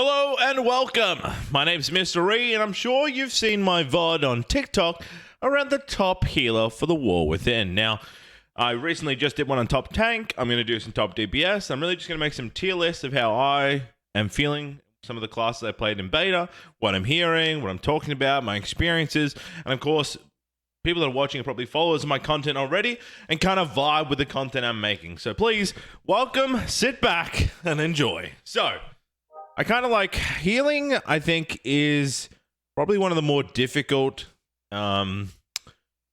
Hello and welcome. My name's Mrreeeee, and I'm sure you've seen my VOD on TikTok around the top healer for the War Within. Now, I recently just did one on top tank. I'm going to do some top DPS. I'm really just going to make some tier lists of how I am feeling, some of the classes I played in beta, what I'm hearing, what I'm talking about, my experiences, and of course, people that are watching are probably followers of my content already and kind of vibe with the content I'm making. So please, welcome, sit back, and enjoy. So, I kind of like healing, I think, is probably one of the more difficult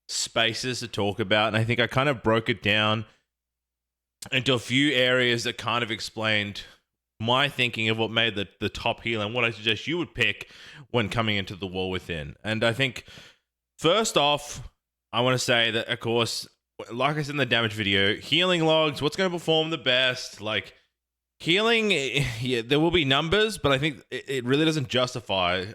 spaces to talk about. And I think I kind of broke it down into a few areas that kind of explained my thinking of what made the top healer and what I suggest you would pick when coming into the War Within. And I think, first off, I want to say that, of course, like I said in the damage video, healing logs, what's going to perform the best, like, healing, yeah, there will be numbers, but I think it really doesn't justify,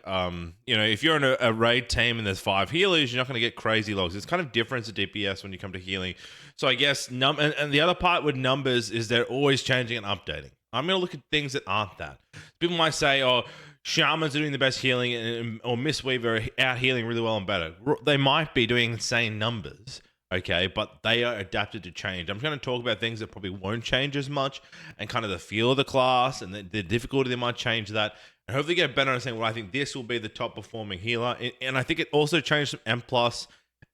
if you're in a raid team and there's 5 healers, you're not going to get crazy logs. It's kind of different to DPS when you come to healing. So I guess, and the other part with numbers is they're always changing and updating. I'm going to look at things that aren't that. People might say, oh, Shamans are doing the best healing, or Mistweaver are out healing really well and better. They might be doing insane numbers, okay, but they are adapted to change. I'm going to talk about things that probably won't change as much and kind of the feel of the class and the difficulty that might change that. And hopefully get a better understanding. Well, I think this will be the top performing healer. And I think it also changed some M plus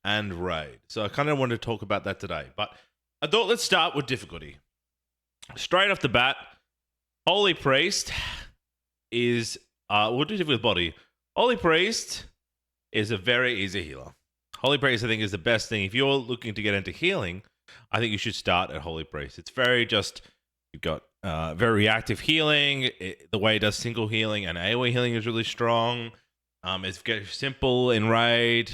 and raid. So I kind of wanted to talk about that today. But I thought let's start with difficulty. Straight off the bat, Holy Priest is, we'll do difficult with body. Holy Priest is a very easy healer. Holy Priest, I think, is the best thing. If you're looking to get into healing, I think you should start at Holy Priest. It's very just, you've got very reactive healing. The way it does single healing and AoE healing is really strong. It's very simple in raid.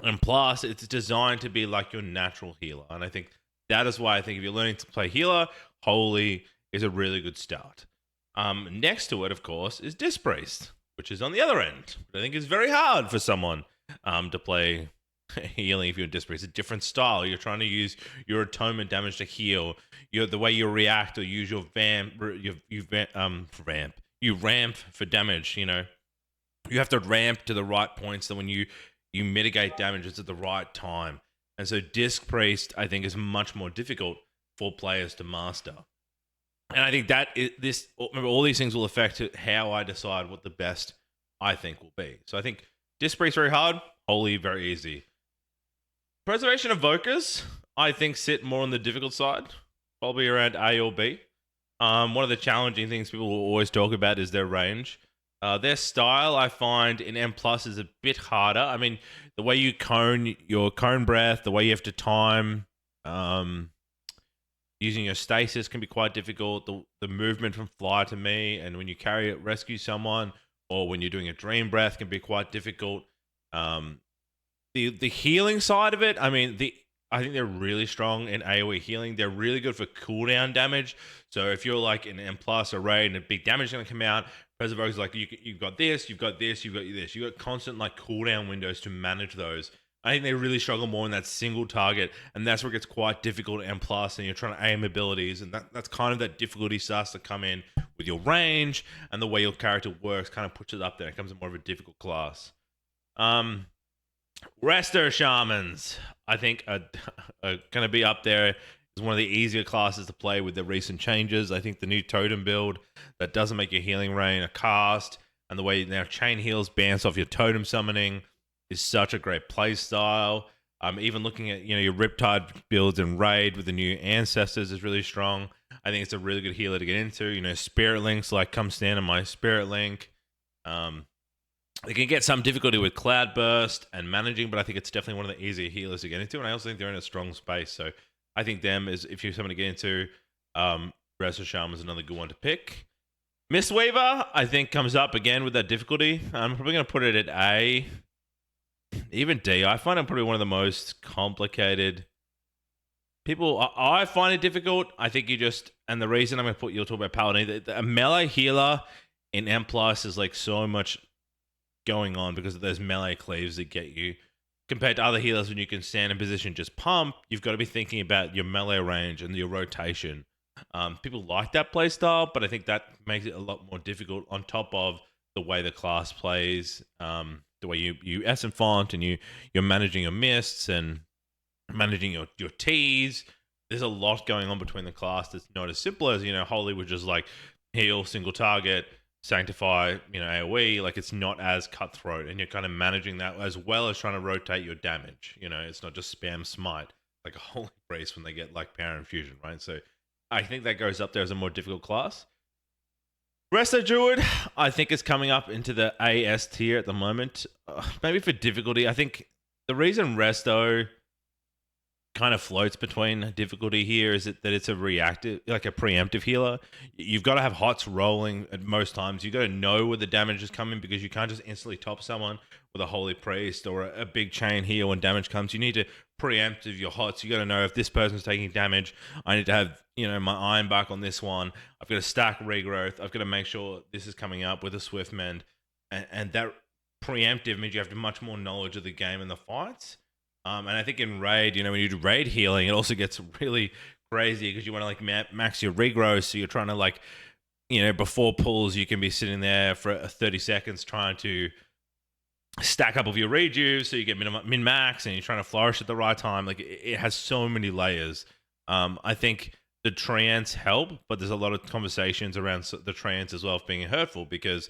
And plus, it's designed to be like your natural healer. And I think that is why I think if you're learning to play healer, Holy is a really good start. Next to it, of course, is Disc Priest, which is on the other end. But I think it's very hard for someone to play healing if you're a Disc Priest. It's a different style. You're trying to use your atonement damage to heal. The way you react or use your you ramp for damage. You have to ramp to the right points so when you mitigate damage, it's at the right time. And so Disc Priest, I think, is much more difficult for players to master. And I think remember, all these things will affect how I decide what the best I think will be. So I think Disc Priest very hard, Holy very easy. Preservation Evokers, I think, sit more on the difficult side, probably around A or B. One of the challenging things people will always talk about is their range. Their style, I find, in M plus is a bit harder. I mean, the way you cone your cone breath, the way you have to time, using your stasis can be quite difficult. The movement from fly to me, and when you rescue someone, or when you're doing a dream breath, can be quite difficult. The healing side of it, I mean, I think they're really strong in AoE healing. They're really good for cooldown damage. So if you're like in M plus or raid and a big damage is going to come out, Preserver is like, you've got this, you've got this, you've got this. You've got constant like cooldown windows to manage those. I think they really struggle more in that single target, and that's where it gets quite difficult at M plus, and you're trying to aim abilities, and that's kind of that difficulty starts to come in with your range, and the way your character works kind of puts it up there. It becomes more of a difficult class. Resto Shamans, I think, are going to be up there as one of the easier classes to play with the recent changes. I think the new totem build that doesn't make your healing rain a cast, and the way now chain heals bounce off your totem summoning is such a great play style. Even looking at your Riptide builds and raid with the new ancestors is really strong. I think it's a really good healer to get into. Spirit links like come stand on my Spirit link. They can get some difficulty with Cloudburst and managing, but I think it's definitely one of the easier healers to get into. And I also think they're in a strong space. So I think them is, if you're someone to get into, Resto Shaman is another good one to pick. Mistweaver, I think, comes up again with that difficulty. I'm probably going to put it at A. Even D, I find it probably one of the most complicated. I find it difficult. I think and the reason I'm going to you'll talk about Paladin, a melee healer in M plus is like so much going on because of those melee cleaves that get you. Compared to other healers, when you can stand in position, just pump, you've got to be thinking about your melee range and your rotation. People like that play style, but I think that makes it a lot more difficult on top of the way the class plays, the way you S and font and you're managing your mists and managing your T's. There's a lot going on between the class that's not as simple as, Holy would just like heal, single target, sanctify, AoE. Like it's not as cutthroat, and you're kind of managing that as well as trying to rotate your damage. It's not just spam smite like a Holy Priest when they get like Power Infusion, right? So I think that goes up there as a more difficult class. Resto Druid, I think is coming up into the AS tier at the moment. Maybe for difficulty, I think the reason Resto kind of floats between difficulty here is that it's a reactive, like a preemptive healer. You've got to have hots rolling at most times. You've got to know where the damage is coming, because you can't just instantly top someone with a Holy Priest or a big chain heal when damage comes. You need to preemptive your hots. You got to know if this person's taking damage, I need to have, my Iron Bark on this one. I've got to stack regrowth. I've got to make sure this is coming up with a Swift Mend. And that preemptive means you have much more knowledge of the game and the fights. And I think in raid, when you do raid healing, it also gets really crazy because you want to like max your regrowth. So you're trying to like, before pulls, you can be sitting there for 30 seconds trying to stack up of your rejuve so you get min max, and you're trying to flourish at the right time. Like it has so many layers. I think the trance help, but there's a lot of conversations around the trance as well of being hurtful, because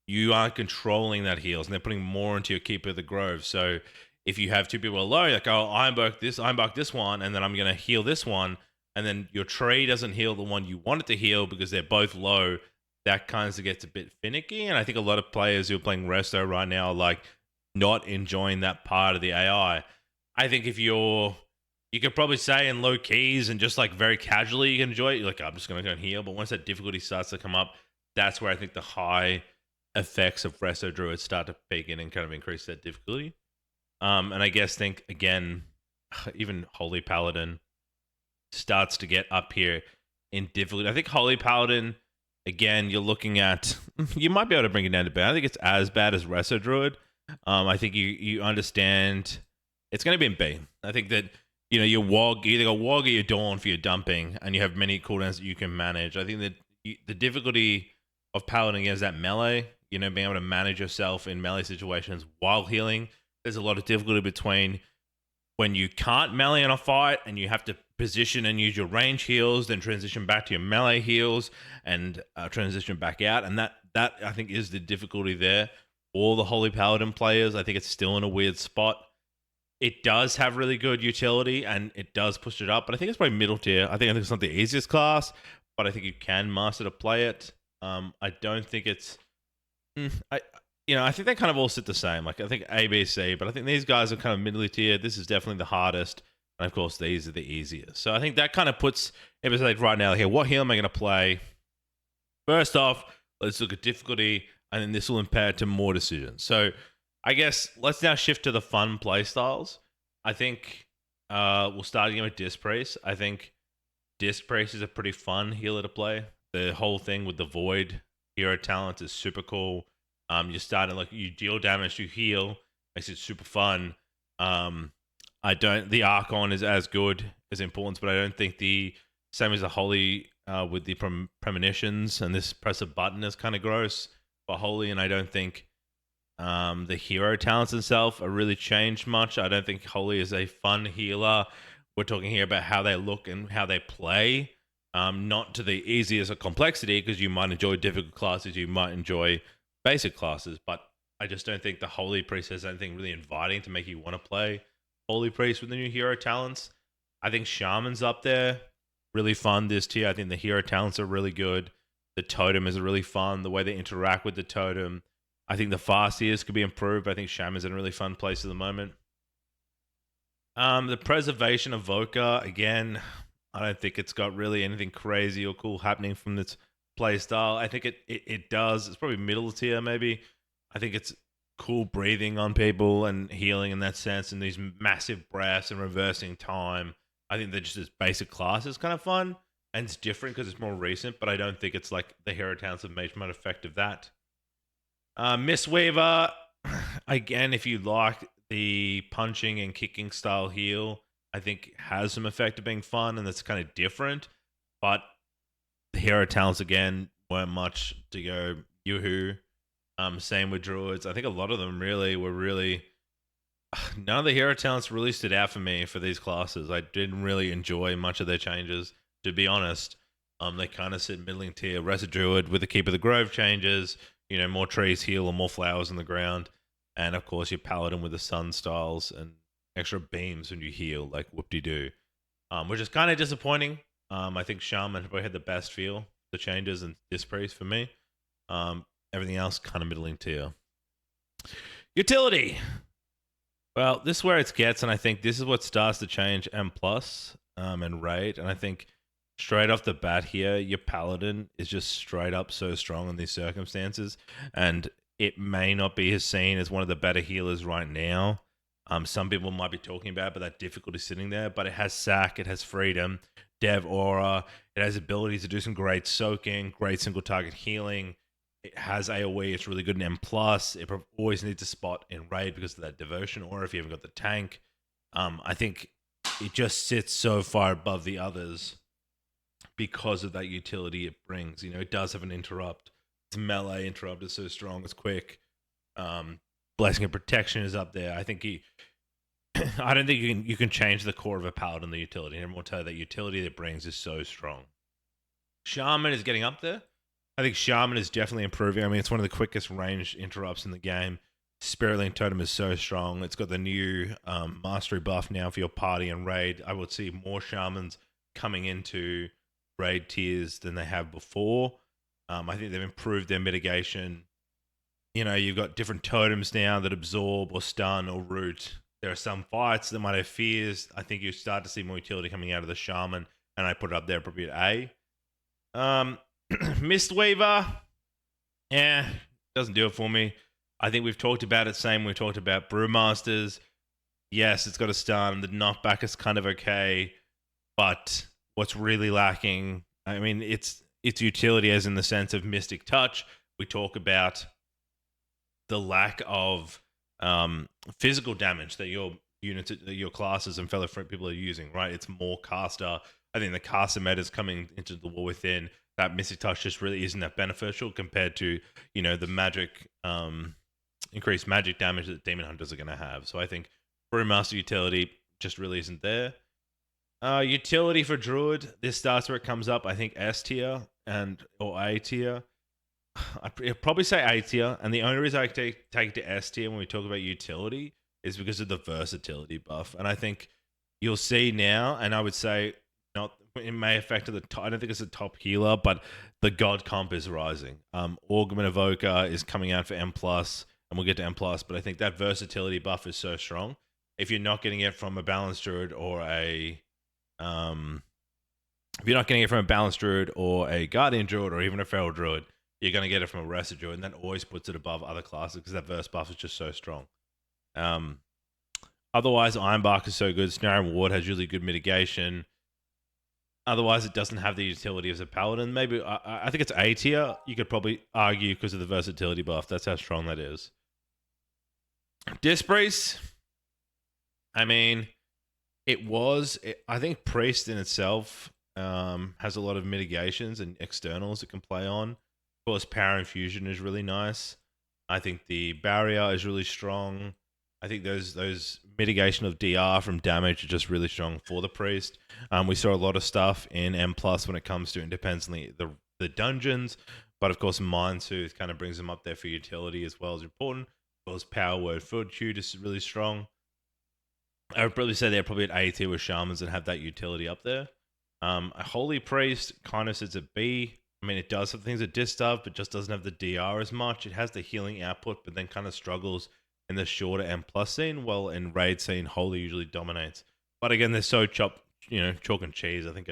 you are controlling that heals and they're putting more into your Keeper of the Grove. So if you have two people alone, like, oh, Iron Bark this one, and then I'm going to heal this one, and then your tree doesn't heal the one you want it to heal because they're both low, that kind of gets a bit finicky. And I think a lot of players who are playing Resto right now are like not enjoying that part of the AI. I think if you could probably say in low keys and just like very casually you can enjoy it, you're like, I'm just going to go and heal. But once that difficulty starts to come up, that's where I think the high effects of Resto Druids start to peak in and kind of increase that difficulty. And I guess think again, even Holy Paladin starts to get up here in difficulty. I think Holy Paladin, again, you're looking at, you might be able to bring it down to bad. I think it's as bad as Resto Druid. I think you understand it's going to be in B. I think that, you either got Wog or your Dawn for your dumping, and you have many cooldowns that you can manage. I think that the difficulty of Paladin is that melee, being able to manage yourself in melee situations while healing. There's a lot of difficulty between when you can't melee in a fight and you have to position and use your range heals, then transition back to your melee heals and transition back out. And that I think is the difficulty there. All the Holy Paladin players, I think it's still in a weird spot. It does have really good utility and it does push it up, but I think it's probably middle tier. I think it's not the easiest class, but I think you can master to play it. I don't think it's... I think they kind of all sit the same. Like I think A, B, C, but I think these guys are kind of middle tier. This is definitely the hardest, and of course these are the easiest. So I think that kind of puts episode right now here. What heal am I going to play? First off, let's look at difficulty, and then this will impair to more decisions. So I guess let's now shift to the fun play styles. I think we'll start again with Disc Priest. I think Disc Priest is a pretty fun healer to play. The whole thing with the Void hero talent is super cool. You're starting like you deal damage, you heal, makes it super fun. The Archon is as good as important, but I don't think the same as the Holy with the premonitions and this press a button is kind of gross for Holy, and I don't think the hero talents themselves are really changed much. I don't think Holy is a fun healer. We're talking here about how they look and how they play, not to the easiest of complexity, because you might enjoy difficult classes, you might enjoy basic classes, but I just don't think the Holy Priest has anything really inviting to make you want to play Holy Priest with the new hero talents. I think Shaman's up there, really fun this tier. I think the hero talents are really good. The totem is really fun, the way they interact with the totem. I think the fast ears could be improved, but I think Shaman's in a really fun place at the moment. The preservation of Voka, again, I don't think it's got really anything crazy or cool happening from this play style. I think it does. It's probably middle tier maybe. I think it's cool breathing on people and healing in that sense, and these massive breaths and reversing time. I think they're just as basic class is kind of fun, and it's different because it's more recent, but I don't think it's like the hero talents have made much effect of that. Mistweaver, again, if you like the punching and kicking style heal, I think has some effect of being fun, and that's kind of different, but The hero talents again weren't much to go yoo-hoo. Same with druids. I think a lot of them really were really none of the hero talents really stood out for me for these classes. I didn't really enjoy much of their changes, to be honest. They kind of sit middling tier. Rest Druid with the Keep of the Grove changes, more trees heal or more flowers in the ground. And of course, your Paladin with the Sun styles and extra beams when you heal, like whoop de doo. Which is kind of disappointing. I think Shaman probably had the best feel, the changes, and Dispraise for me. Everything else kind of middling tier. Utility. Well, this is where it gets, and I think this is what starts to change M plus and raid. And I think straight off the bat here, your Paladin is just straight up so strong in these circumstances, and it may not be as seen as one of the better healers right now. Some people might be talking about it, but that difficulty sitting there. But it has sack, it has freedom, dev aura, it has abilities to do some great soaking, great single target healing. It has AoE. It's really good in M plus. It always needs a spot in raid because of that devotion aura. If you haven't got the tank, I think it just sits so far above the others because of that utility it brings. It does have an interrupt. Its melee interrupt is so strong. It's quick. Blessing of Protection is up there. I think I don't think you can change the core of a paladin. The utility, and everyone will tell you that utility that it brings is so strong. Shaman is getting up there. I think Shaman is definitely improving. I mean, it's one of the quickest range interrupts in the game. Spirit Link Totem is so strong. It's got the new mastery buff now for your party and raid. I would see more Shamans coming into raid tiers than they have before. I think they've improved their mitigation. You've got different totems now that absorb or stun or root. There are some fights that might have fears. I think you start to see more utility coming out of the Shaman, and I put it up there probably at A. Mistweaver, doesn't do it for me. I think we've talked about it. Same we talked about Brewmasters. Yes, it's got a stun. The knockback is kind of okay, but what's really lacking, I mean, it's utility as in the sense of Mystic Touch. We talk about the lack of physical damage that your units, your classes and fellow people are using, right? It's more caster. I think the caster meta is coming into the War Within. That Mystic Touch just really isn't that beneficial compared to, the magic, increased magic damage that Demon Hunters are going to have. So I think Brewmaster utility just really isn't there. Utility for Druid, this starts where it comes up. I think S tier or A tier. I'd probably say A tier, and the only reason I take it to S tier when we talk about utility is because of the versatility buff. And I think you'll see now, and I would say not. It may affect the top. I don't think it's a top healer, but the God comp is rising. Augment Evoker is coming out for M plus, and we'll get to M plus. But I think that versatility buff is so strong. If you're not getting it from a balanced druid or a guardian druid or even a feral druid, you're going to get it from a Rest Druid, and that always puts it above other classes because that verse buff is just so strong. Otherwise, Ironbark is so good. Snare and Ward has really good mitigation. Otherwise, it doesn't have the utility as a paladin. Maybe I think it's A tier. You could probably argue because of the versatility buff. That's how strong that is. Dispraise. I mean, I think Priest in itself has a lot of mitigations and externals it can play on. Of course, Power Infusion is really nice. I think the Barrier is really strong. I think those mitigation of DR from damage are just really strong for the Priest. We saw a lot of stuff in M plus when it comes to independently the dungeons, but of course Mind Soothe kind of brings them up there for utility as well as important. Of course, Power Word Fortitude is really strong. I would probably say they're probably at A tier with Shamans that have that utility up there. A Holy Priest kind of sits at B. I mean, it does have things that Dis does, but just doesn't have the DR as much. It has the healing output, but then kind of struggles in the shorter M plus scene, while in raid scene, Holy usually dominates. But again, they're so chalk and cheese. I think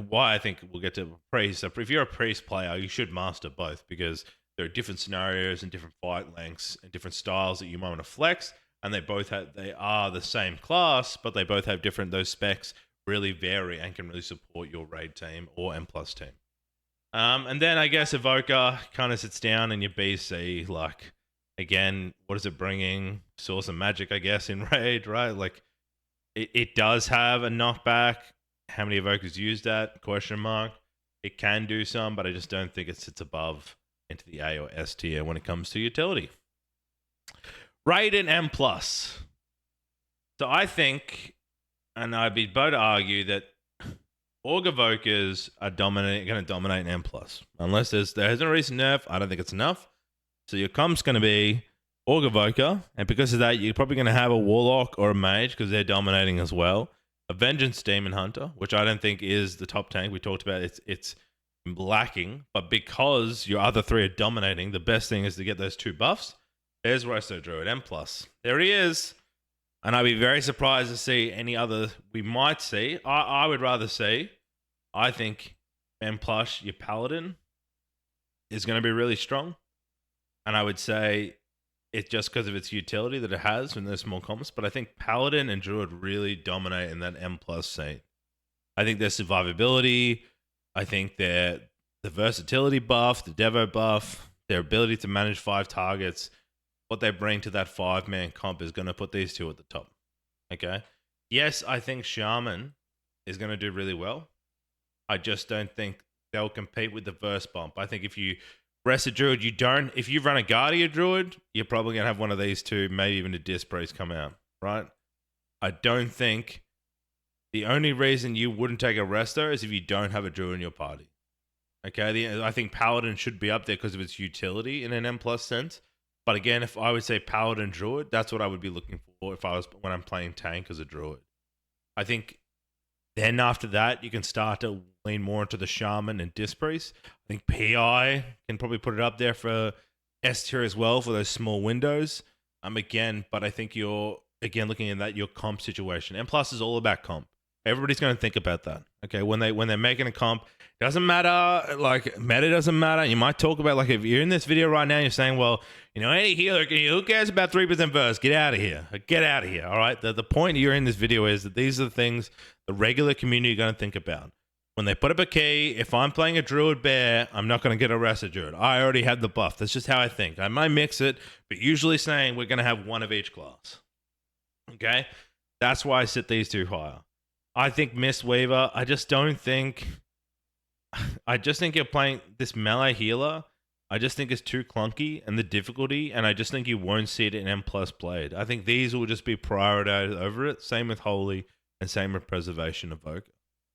why I think we'll get to Priest. So if you're a Priest player, you should master both because there are different scenarios and different fight lengths and different styles that you might want to flex. And they are the same class, but they both have different, those specs really vary and can really support your raid team or M plus team. And then I guess Evoker kind of sits down in your BC, like, again, what is it bringing? Source of magic, I guess, in raid, right? Like, it does have a knockback. How many Evokers use that? Question mark. It can do some, but I just don't think it sits above into the A or S tier when it comes to utility. Raid and M plus. So I think, and I'd be bold to argue that Org Evokers are going to dominate an M plus. Unless there isn't a recent nerf, I don't think it's enough. So your comp's going to be Org Evoker, and because of that, you're probably going to have a Warlock or a Mage because they're dominating as well. A Vengeance Demon Hunter, which I don't think is the top tank. We talked about it's lacking, but because your other three are dominating, the best thing is to get those 2 buffs. There's Resto Druid M plus. There he is. And I'd be very surprised to see any other we might see. I would rather see, I think M plus, your Paladin is going to be really strong. And I would say it's just because of its utility that it has in those small comps. But I think Paladin and Druid really dominate in that M plus scene. I think their survivability, I think the versatility buff, the Devo buff, their ability to manage 5 targets, what they bring to that 5-man comp is going to put these 2 at the top. Okay? Yes, I think Shaman is going to do really well. I just don't think they'll compete with the verse bump. I think if you rest a Druid, if you run a Guardia Druid, you're probably going to have one of these 2, maybe even a Disc Priest come out, right? I don't think the only reason you wouldn't take a Resto is if you don't have a Druid in your party. Okay? I think Paladin should be up there because of its utility in an M plus sense. But again, if I would say Paladin Druid, that's what I would be looking for when I'm playing tank as a Druid. I think then after that, you can start to lean more into the Shaman and Disc Priest. I think PI can probably put it up there for S tier as well for those small windows. But I think you're looking at that your comp situation. M plus is all about comp. Everybody's going to think about that. Okay, when they're making a comp, it doesn't matter. Like meta doesn't matter. You might talk about like if you're in this video right now, you're saying, well, any healer, who cares about 3% verse? Get out of here. Get out of here. All right. The point you're in this video is that these are the things the regular community are going to think about. When they put up a key, if I'm playing a Druid Bear, I'm not going to get a Resto Druid. I already had the buff. That's just how I think. I might mix it, but usually saying we're going to have one of each class. Okay? That's why I sit these 2 higher. I think Mistweaver, I just think you're playing this melee healer. I just think it's too clunky and the difficulty, and I just think you won't see it in M plus played. I think these will just be prioritized over it. Same with Holy and same with Preservation Evoker.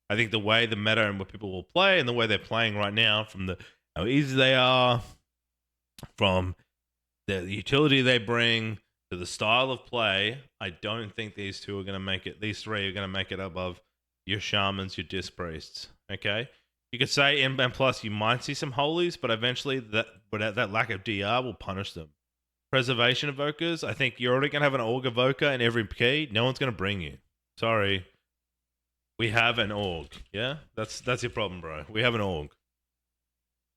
I think the way the meta and what people will play and the way they're playing right now, from how easy they are, from the utility they bring, to the style of play, I don't think these 2 are going to make it. These 3 are going to make it above your Shamans, your Disc Priests. Okay? You could say in M plus you might see some Holies, but eventually that lack of DR will punish them. Preservation Evokers, I think you're already going to have an Org Evoker in every key. No one's going to bring you. Sorry. We have an Org. Yeah? That's your problem, bro. We have an Org.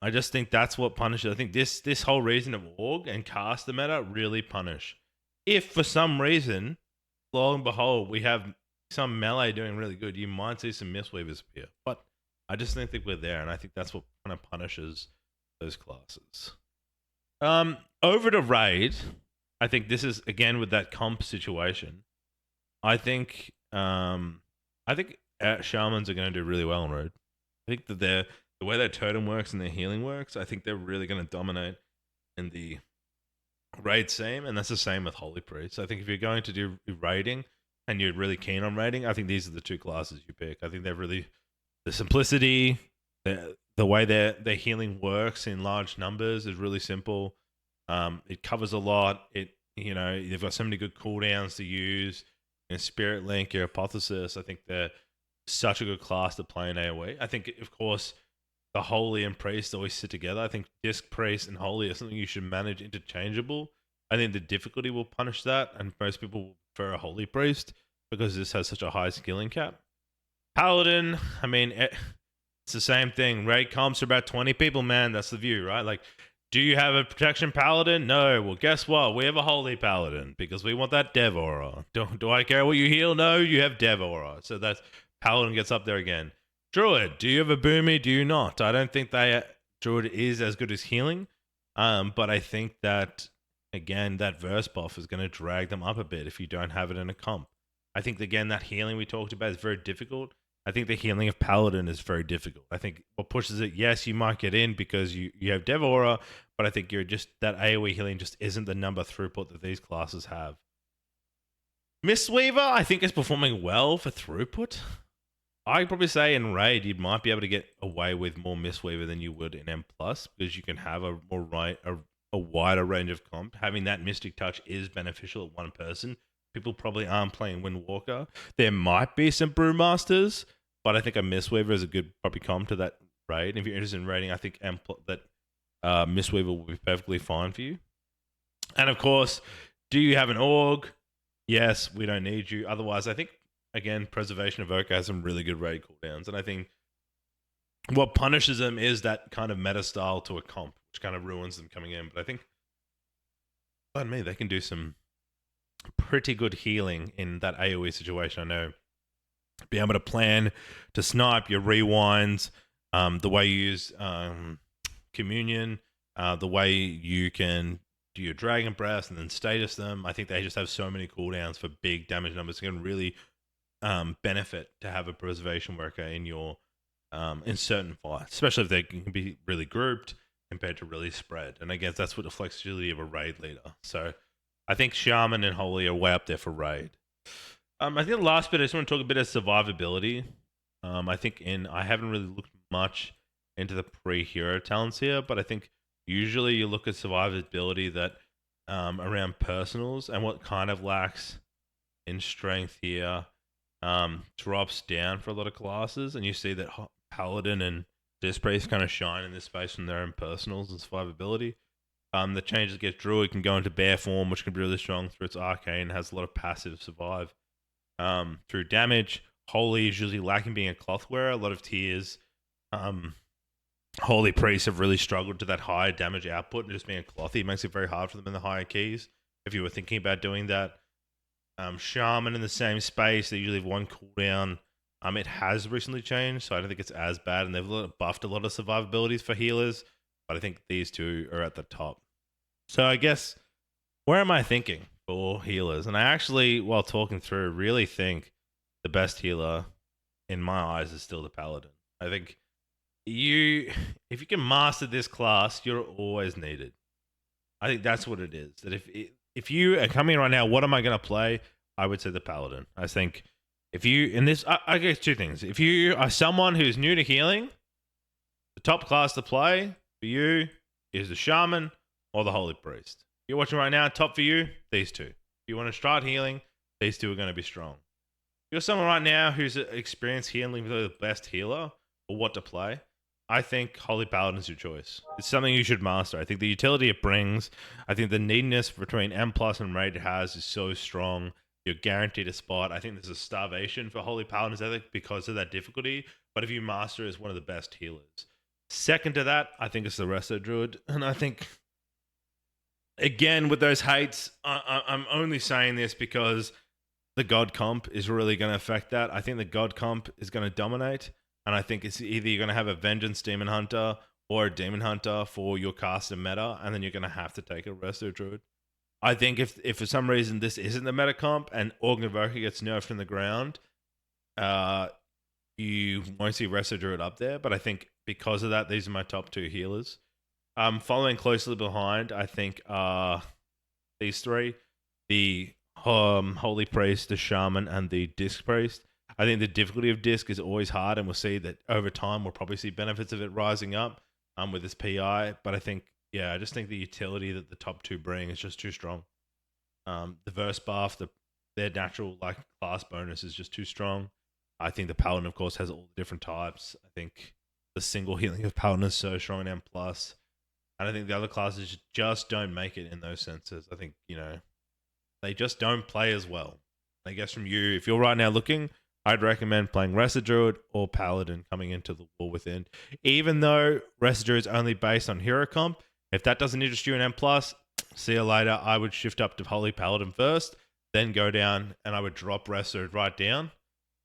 I just think that's what punishes. I think this whole reason of Org and cast the meta really punish. If for some reason, lo and behold, we have some melee doing really good, you might see some Mistweavers appear. But I just don't think we're there, and I think that's what kind of punishes those classes. Over to Raid, I think this is, again, with that comp situation. I think Shamans are going to do really well in Raid. I think that the way their totem works and their healing works, I think they're really going to dominate in the Raid scene, and that's the same with Holy Priest. I think if you're going to do raiding and you're really keen on raiding, I think these are the 2 classes you pick. I think they're really the simplicity, the way their healing works in large numbers is really simple. It covers a lot. They've got so many good cooldowns to use. Spirit Link, your Hypothesis, I think they're such a good class to play in AoE. I think, of course, the Holy and Priest always sit together. I think Disc Priest and Holy are something you should manage interchangeable. I think the difficulty will punish that, and most people will prefer a Holy Priest because this has such a high skilling cap. Paladin, I mean, it's the same thing. Raid comps are about 20 people, man. That's the view, right? Like, do you have a protection Paladin? No. Well, guess what? We have a Holy Paladin because we want that Dev Aura. Do I care what you heal? No, you have Dev Aura. So that's Paladin gets up there again. Druid, do you have a Boomy? Do you not? I don't think Druid is as good as healing, but I think that, again, that verse buff is going to drag them up a bit if you don't have it in a comp. I think, again, that healing we talked about is very difficult. I think the healing of Paladin is very difficult. I think what pushes it, yes, you might get in because you have Dev Aura, but I think you're just that AoE healing just isn't the number throughput that these classes have. Mistweaver, I think, is performing well for throughput. I'd probably say in Raid you might be able to get away with more Mistweaver than you would in M Plus because you can have a wider range of comp. Having that Mystic Touch is beneficial at one person. People probably aren't playing Windwalker. There might be some Brewmasters, but I think a Mistweaver is a good probably comp to that raid. And if you're interested in raiding, I think that Mistweaver will be perfectly fine for you. And of course, do you have an Org? Yes, we don't need you. Otherwise, I think, again, Preservation Evoker has some really good raid cooldowns. And I think what punishes them is that kind of meta style to a comp, which kind of ruins them coming in. But I think, pardon me, they can do some pretty good healing in that AoE situation. I know be able to plan to snipe your rewinds, the way you use Communion, the way you can do your Dragon Breath and then status them. I think they just have so many cooldowns for big damage numbers. It can really benefit to have a Preservation Worker in your in certain fights, especially if they can be really grouped compared to really spread. And I guess that's what the flexibility of a raid leader. So I think Shaman and Holy are way up there for raid. I think the last bit, I just want to talk a bit of survivability. I haven't really looked much into the pre-hero talents here, but I think usually you look at survivability that around personals, and what kind of lacks in strength here drops down for a lot of classes, and you see that Paladin and Dispraise kind of shine in this space from their own personals and survivability. The changes get Druid can go into bear form, which can be really strong through its arcane, has a lot of passive survive. Through damage, Holy is usually lacking being a cloth wearer. A lot of tiers, Holy Priests have really struggled to that high damage output, and just being a clothy makes it very hard for them in the higher keys. If you were thinking about doing that, Shaman in the same space, they usually have one cooldown. It has recently changed, so I don't think it's as bad, and they've buffed a lot of survivabilities for healers, but I think these two are at the top. So I guess, where am I thinking for healers? And I actually, while talking through, really think the best healer in my eyes is still the Paladin. I think if you can master this class, you're always needed. I think that's what it is. That if you are coming right now, what am I going to play? I would say the Paladin. I think if you, in this, I guess two things. If you are someone who's new to healing, the top class to play for you is the Shaman or the Holy Priest. You're watching right now, top for you, these two. If you want to start healing, these two are going to be strong. If you're someone right now who's experienced healing with the best healer or what to play, I think Holy Paladin is your choice. It's something you should master. I think the utility it brings, I think the neediness between M Plus and Raid it has is so strong. You're guaranteed a spot. I think there's a starvation for Holy Paladin's ethic because of that difficulty. But if you master it, it's one of the best healers. Second to that, I think it's the Resto Druid. And I think, again, with those hates, I'm only saying this because the God comp is really going to affect that. I think the God comp is going to dominate. And I think it's either you're going to have a Vengeance Demon Hunter or a Demon Hunter for your caster meta, and then you're going to have to take a Resto Druid. I think if for some reason this isn't the meta comp and Orgnivoker gets nerfed from the ground, you won't see Resto Druid up there. But I think because of that, these are my top two healers. Following closely behind, I think these three, the Holy Priest, the Shaman, and the Disc Priest. I think the difficulty of Disc is always hard, and we'll see that over time we'll probably see benefits of it rising up with this PI. But I just think the utility that the top two bring is just too strong. The verse buff, their natural class bonus is just too strong. I think the Paladin, of course, has all the different types. I think the single healing of Paladin is so strong in M+. And I think the other classes just don't make it in those senses. I think, they just don't play as well. I guess from you, if you're right now looking, I'd recommend playing Resto Druid or Paladin coming into the War Within. Even though Resto Druid is only based on hero comp, if that doesn't interest you in M+, see you later. I would shift up to Holy Paladin first, then go down, and I would drop Resto right down.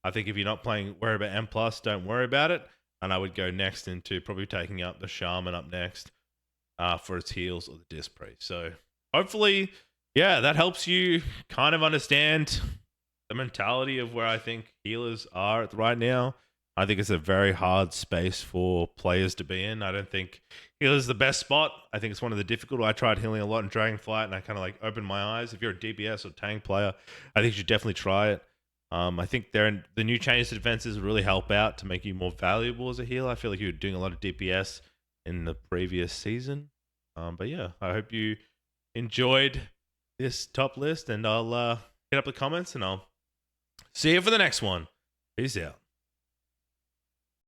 I think if you're not worry about M+, don't worry about it. And I would go next into probably taking up the Shaman up next for its heals or the Disc Priest. So hopefully, that helps you kind of understand the mentality of where I think healers are right now. I think it's a very hard space for players to be in. I don't think healer is the best spot. I think it's one of the difficult. I tried healing a lot in Dragonflight, and I kind of like opened my eyes. If you're a DPS or tank player, I think you should definitely try it. I think the new changes to defenses really help out to make you more valuable as a healer. I feel like you were doing a lot of DPS in the previous season. But yeah, I hope you enjoyed this top list, and I'll hit up the comments, and I'll see you for the next one. Peace out.